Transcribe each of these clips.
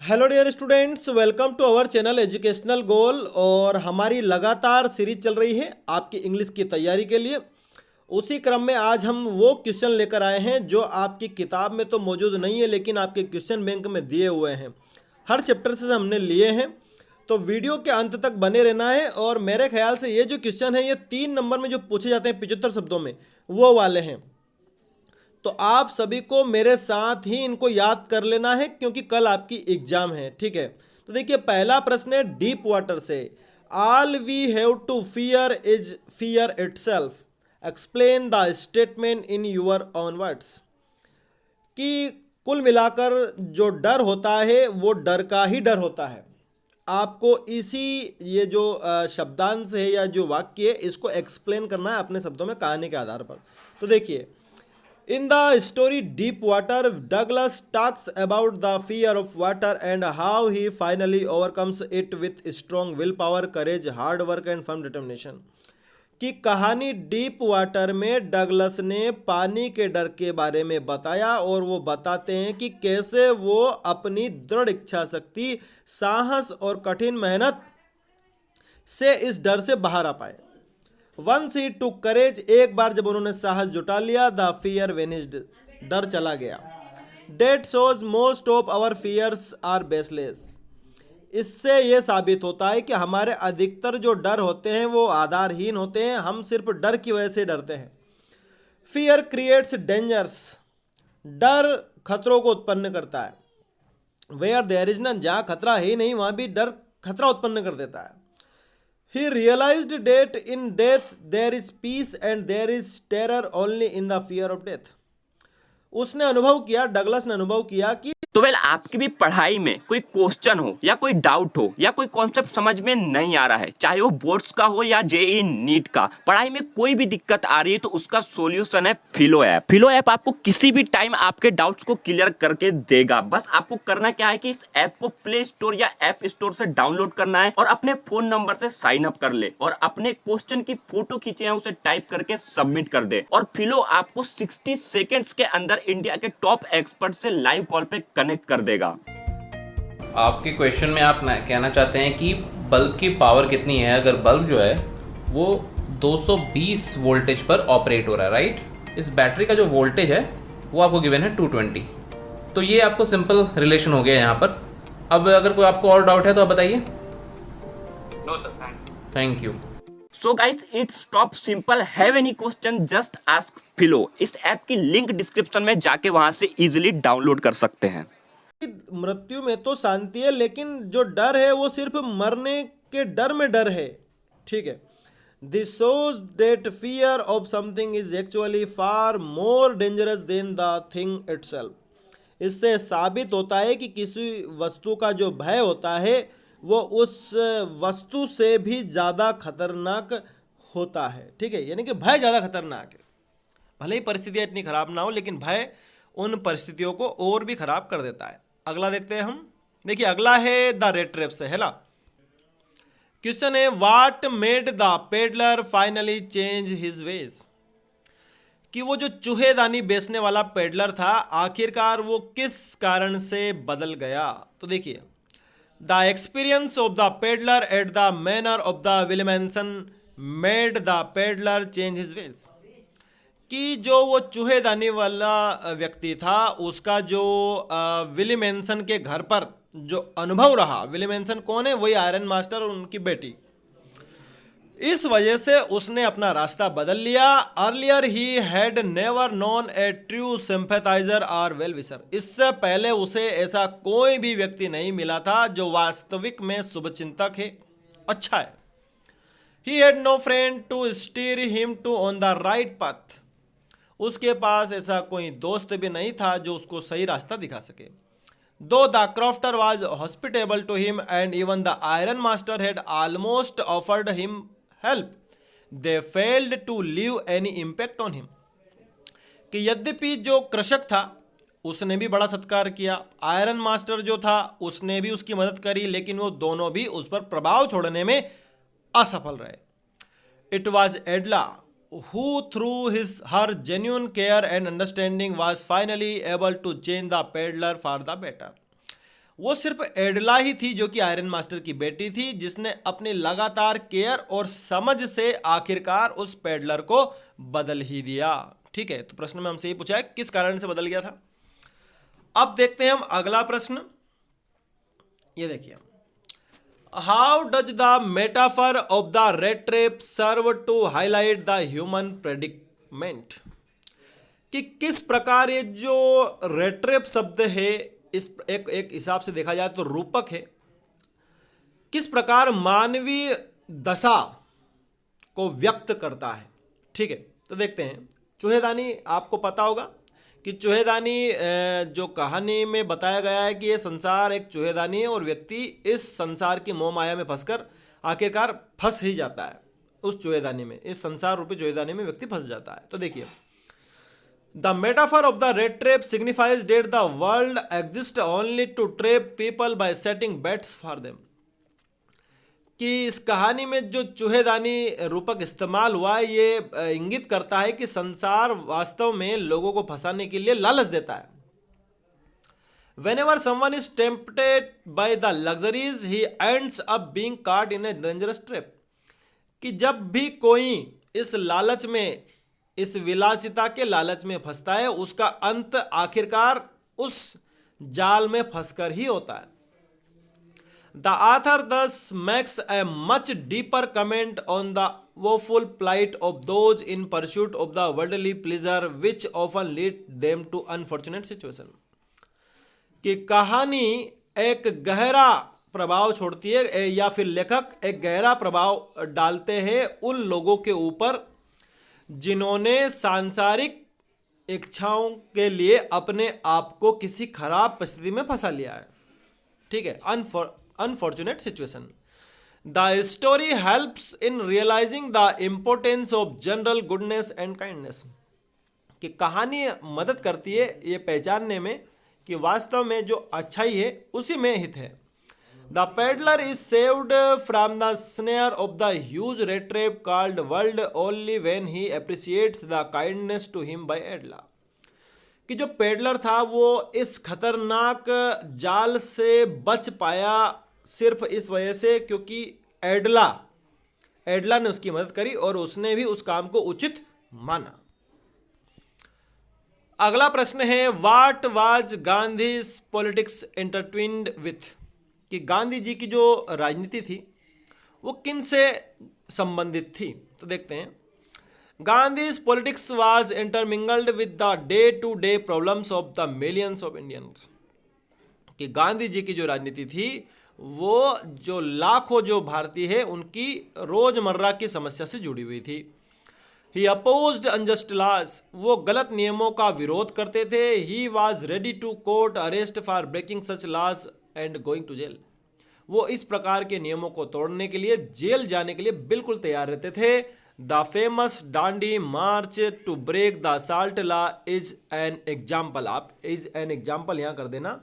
Hello dear students, welcome to our channel educational goal. और हमारी लगातार सीरीज चल रही है आपकी इंग्लिश की तैयारी के लिए। उसी क्रम में आज हम वो क्वेश्चन लेकर आए हैं जो आपकी किताब में तो मौजूद नहीं है, लेकिन आपके क्वेश्चन बैंक में दिए हुए हैं। हर चैप्टर से हमने लिए हैं, तो वीडियो के अंत तक बने रहना है। और मेरे ख्याल से ये जो क्वेश्चन है, ये 3 नंबर में जो पूछे जाते हैं 75 शब्दों में, वो वाले हैं। तो आप सभी को मेरे साथ ही इनको याद कर लेना है, क्योंकि कल आपकी एग्जाम है। ठीक है, तो देखिए पहला प्रश्न है डीप वाटर से। All we have to fear is fear itself. Explain the statement in your own words. कि कुल मिलाकर जो डर होता है वो डर का ही डर होता है। आपको इसी ये जो शब्दांश है या जो वाक्य है, इसको एक्सप्लेन करना है अपने शब्दों में कहानी के आधार पर। तो देखिए, in the story Deep Water, Douglas talks about the fear of water and how he finally overcomes it with strong willpower, courage, hard work and firm determination। कि कहानी डीप वाटर में डगलस ने पानी के डर के बारे में बताया, और वो बताते हैं कि कैसे वो अपनी दृढ़ इच्छा शक्ति, साहस और कठिन मेहनत से इस डर से बाहर आ पाए। वंस ही टुक करेज, एक बार जब उन्होंने साहस जुटा लिया, द फियर वेनिस्ड, डर चला गया। That shows most of our fears are baseless. इससे यह साबित होता है कि हमारे अधिकतर जो डर होते हैं वो आधारहीन होते हैं, हम सिर्फ डर की वजह से डरते हैं। फियर क्रिएट्स डेंजर्स, डर खतरों को उत्पन्न करता है। वेयर देयर इज नन, जहाँ खतरा है ही नहीं वहाँ भी डर खतरा उत्पन्न कर देता है। He realized that in death there is peace and there is terror only in the fear of death। उसने अनुभव किया, डगलस ने अनुभव किया कि तो आपकी भी पढ़ाई में कोई क्वेश्चन हो या कोई डाउट हो या कोई कॉन्सेप्ट समझ में नहीं आ रहा है, चाहे वो बोर्ड्स का हो या जेईई नीट का, पढ़ाई में कोई भी दिक्कत आ रही है, तो उसका सॉल्यूशन है फिलो ऐप। फिलो ऐप आपको किसी भी टाइम आपके डाउट्स को क्लियर करके देगा। बस आपको करना क्या है कि इस ऐप को प्ले स्टोर या ऐप स्टोर से डाउनलोड करना है और अपने फोन नंबर से साइन अप कर ले और अपने क्वेश्चन की फोटो खींचे हैं, उसे टाइप करके सबमिट कर दे, और फिलो आपको 60 सेकेंड्स के अंदर इंडिया के टॉप एक्सपर्ट से लाइव कॉल पे कनेक्ट कर देगा। आपके क्वेश्चन में आप कहना चाहते हैं कि बल्ब की पावर कितनी है। अगर बल्ब जो है वो 220 वोल्टेज पर ऑपरेट हो रहा है, राइट। इस बैटरी का जो वोल्टेज है वो आपको गिवन है 220। तो ये आपको सिंपल रिलेशन हो गया यहाँ पर। अब अगर कोई आपको और डाउट है तो आप बताइए। No sir, thank you. So guys, it's top simple. Have any question just ask फिलो। इस ऐप की लिंक डिस्क्रिप्शन में जाके वहां से इजीली डाउनलोड कर सकते हैं। मृत्यु में तो शांति है, लेकिन जो डर है वो सिर्फ मरने के डर में डर है। ठीक है, this shows that fear of something is actually far more dangerous than the thing itself. इससे साबित होता है कि किसी वस्तु का जो भय होता है वो उस वस्तु से भी ज़्यादा खतरनाक होता है। ठीक है, यानी कि भय ज़्यादा खतरनाक है। भले ही परिस्थितियाँ इतनी खराब ना हो, लेकिन भय उन परिस्थितियों को और भी खराब कर देता है। अगला देखते हैं हम। देखिए अगला है द रेड ट्रैप से, है ना। क्वेश्चन है what made the peddler finally change his veg. कि वो जो चूहेदानी बेचने वाला पेडलर था, आखिरकार वो किस कारण से बदल गया। तो देखिए, the experience of the peddler at the manner of the Williamson made the peddler change his veg. कि जो वो चूहेदानी वाला व्यक्ति था, उसका जो विलियमसन के घर पर जो अनुभव रहा, विलियमसन कौन है, वही आयरन मास्टर और उनकी बेटी, इस वजह से उसने अपना रास्ता बदल लिया। अर्लियर ही had never known a true sympathiser और वेल विशर। इससे पहले उसे ऐसा कोई भी व्यक्ति नहीं मिला था जो वास्तविक में शुभचिंतक है, अच्छा है। He had no friend to steer him to on the right path. उसके पास ऐसा कोई दोस्त भी नहीं था जो उसको सही रास्ता दिखा सके। Though the crofter was hospitable to him and even the iron master had almost offered him help, they failed to leave any impact on him. कि यद्यपि जो कृषक था उसने भी बड़ा सत्कार किया, आयरन मास्टर जो था उसने भी उसकी मदद करी, लेकिन वो दोनों भी उस पर प्रभाव छोड़ने में असफल रहे। It was एडला who through her genuine care and understanding was finally able to change the peddler for the better। वो सिर्फ एडला ही थी जो कि आयरन मास्टर की बेटी थी, जिसने अपनी लगातार केयर और समझ से आखिरकार उस पेडलर को बदल ही दिया। ठीक है, तो प्रश्न में हमसे ये पूछा है किस कारण से बदल गया था। अब देखते हैं हम अगला प्रश्न। ये देखिए, how does the metaphor of the rat trap serve to highlight the human predicament, कि किस प्रकार ये जो रेड ट्रेप शब्द है, इस एक हिसाब से देखा जाए तो रूपक है, किस प्रकार मानवीय दशा को व्यक्त करता है। ठीक है, तो देखते हैं। चूहेदानी, आपको पता होगा कि चूहेदानी जो कहानी में बताया गया है कि ये संसार एक चूहेदानी है और व्यक्ति इस संसार की मोह माया में फंसकर आखिरकार फंस ही जाता है उस चूहेदानी में, इस संसार रूपी चूहेदानी में व्यक्ति फंस जाता है। तो देखिए, The metaphor of the red trap signifies that the world exists only to trap people by setting bets for them. कि इस कहानी में जो चूहेदानी रूपक इस्तेमाल हुआ है ये इंगित करता है कि संसार वास्तव में लोगों को फंसाने के लिए लालच देता है। Whenever someone is tempted by the luxuries, he ends up being caught in a dangerous trap. कि जब भी कोई इस लालच में, इस विलासिता के लालच में फंसता है, उसका अंत आखिरकार उस जाल में फंसकर ही होता है। The author thus makes a much deeper comment on the woeful plight of those in pursuit of the worldly pleasure which often lead them to unfortunate situation. कि कहानी एक गहरा प्रभाव छोड़ती है, या फिर लेखक एक गहरा प्रभाव डालते हैं उन लोगों के ऊपर जिन्होंने सांसारिक इच्छाओं के लिए अपने आप को किसी खराब परिस्थिति में फंसा लिया है। ठीक है, unfortunate situation. The story helps in realising the importance of general goodness and kindness, कि कहानी मदद करती है ये पहचानने में कि वास्तव में जो अच्छाई है उसी में हित है। The peddler is saved from the snare of the huge red trap called world only when he appreciates the kindness to him by Adla. कि जो पेडलर था वो इस खतरनाक जाल से बच पाया सिर्फ इस वजह से क्योंकि एडला ने उसकी मदद करी और उसने भी उस काम को उचित माना। अगला प्रश्न है, what was Gandhi's politics intertwined with, कि गांधी जी की जो राजनीति थी वो किन से संबंधित थी। तो देखते हैं, Gandhi's politics was intermingled with the day to day problems of the millions of Indians, कि गांधी जी की जो राजनीति थी वो जो लाखों जो भारतीय है उनकी रोजमर्रा की समस्या से जुड़ी हुई थी। ही अपोज्ड अनजस्ट लॉज, वो गलत नियमों का विरोध करते थे। He was ready to court arrest for breaking such laws and going to jail, वो इस प्रकार के नियमों को तोड़ने के लिए जेल जाने के लिए बिल्कुल तैयार रहते थे। The famous Dandi march to break the salt law is an example, आप इज एन एग्जाम्पल यहाँ कर देना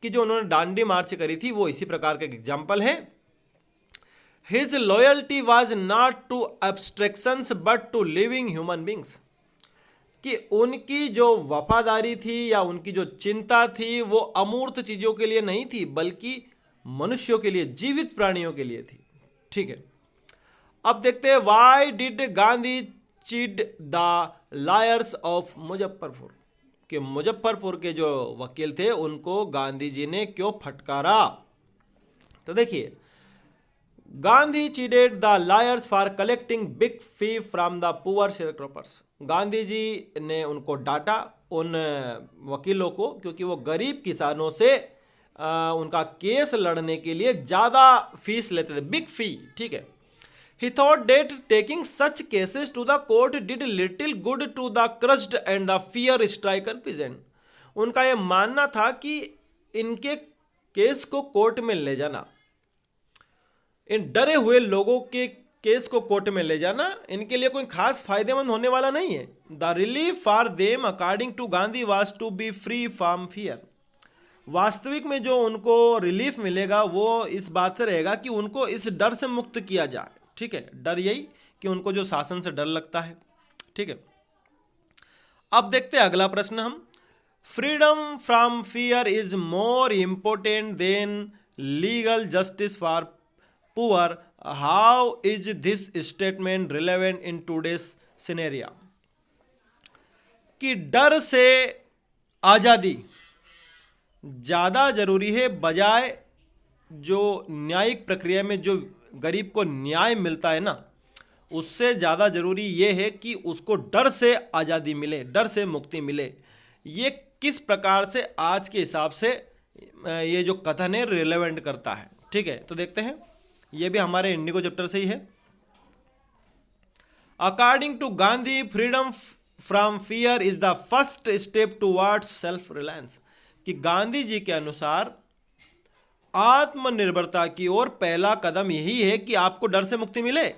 कि जो उन्होंने डांडी मार्च करी थी वो इसी प्रकार का एक एग्जाम्पल है। His loyalty was not to abstractions but to living human beings, कि उनकी जो वफादारी थी या उनकी जो चिंता थी वो अमूर्त चीज़ों के लिए नहीं थी बल्कि मनुष्यों के लिए, जीवित प्राणियों के लिए थी। ठीक है, अब देखते हैं, वाई डिड गांधी चीड द लायर्स ऑफ मुजफ्फरपुर, कि मुजफ्फरपुर के जो वकील थे उनको गांधी जी ने क्यों फटकारा। तो देखिए, Gandhi chided the lawyers for collecting big fee from the poor sharecroppers, Gandhi ji ने उनको डांटा उन वकीलों को क्योंकि वो गरीब किसानों से उनका केस लड़ने के लिए ज़्यादा फीस लेते थे, बिग फी। ठीक है, he thought that taking such cases to the court did little good to the crushed and the fear stricken peasant, उनका ये मानना था कि इनके केस को कोर्ट में ले जाना, इन डरे हुए लोगों के केस को कोर्ट में ले जाना इनके लिए कोई खास फायदेमंद होने वाला नहीं है। The relief for them according to Gandhi was to be free from fear, वास्तविक में जो उनको रिलीफ मिलेगा वो इस बात से रहेगा कि उनको इस डर से मुक्त किया जाए। ठीक है, डर यही कि उनको जो शासन से डर लगता है। ठीक है, अब देखते हैं अगला प्रश्न हम, freedom from fear is more important then legal justice for poor. How is this statement relevant in today's सिनेरिया. कि डर से आज़ादी ज़्यादा जरूरी है बजाय जो न्यायिक प्रक्रिया में जो गरीब को न्याय मिलता है ना, उससे ज़्यादा ज़रूरी ये है कि उसको डर से आज़ादी मिले, डर से मुक्ति मिले. ये किस प्रकार से आज के हिसाब से ये जो कथन है रिलेवेंट करता है. ठीक है, तो देखते हैं. ये भी हमारे इंडिगो चैप्टर से ही है. According to Gandhi, freedom from fear is the first step towards self reliance. कि गांधी जी के अनुसार आत्मनिर्भरता की ओर पहला कदम यही है कि आपको डर से मुक्ति मिले.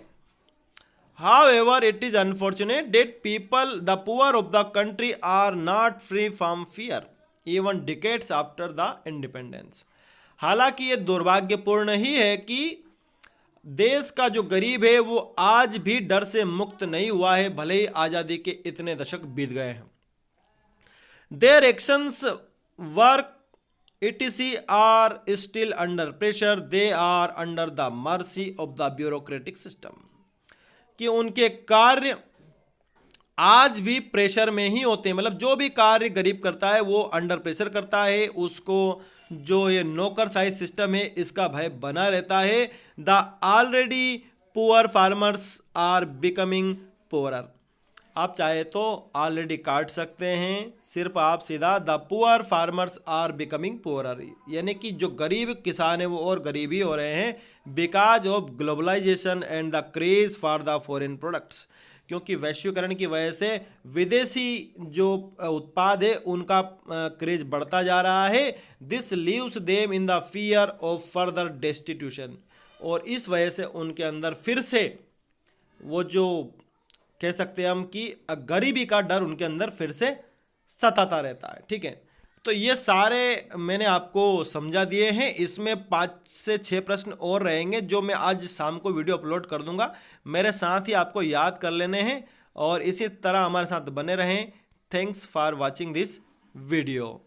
However, it is unfortunate that people, the poor of the country, are not free from fear, even decades after the independence. हालांकि ये दुर्भाग्यपूर्ण ही है कि देश का जो गरीब है वो आज भी डर से मुक्त नहीं हुआ है, भले ही आज़ादी के इतने दशक बीत गए हैं. Their actions, work, etc. are still under pressure. They are under the mercy of the bureaucratic system. कि उनके कार्य आज भी प्रेशर में ही होते हैं. मतलब जो भी कार्य गरीब करता है वो अंडर प्रेशर करता है, उसको जो ये नौकरशाही सिस्टम है इसका भय बना रहता है. The already poor farmers are becoming poorer. आप चाहे तो ऑलरेडी काट सकते हैं, सिर्फ आप सीधा the poor farmers are becoming poorer, यानी कि जो गरीब किसान है वो और गरीब ही हो रहे हैं because of globalisation and the craze for the foreign products. क्योंकि वैश्वीकरण की वजह से विदेशी जो उत्पाद है उनका क्रेज बढ़ता जा रहा है. This leaves them in the fear of further destitution. और इस वजह से उनके अंदर फिर से वो जो कह सकते हैं हम कि गरीबी का डर उनके अंदर फिर से सताता रहता है. ठीक है, तो ये सारे मैंने आपको समझा दिए हैं. इसमें 5 से 6 प्रश्न और रहेंगे जो मैं आज शाम को वीडियो अपलोड कर दूंगा. मेरे साथ ही आपको याद कर लेने हैं और इसी तरह हमारे साथ बने रहें. Thanks for watching this video.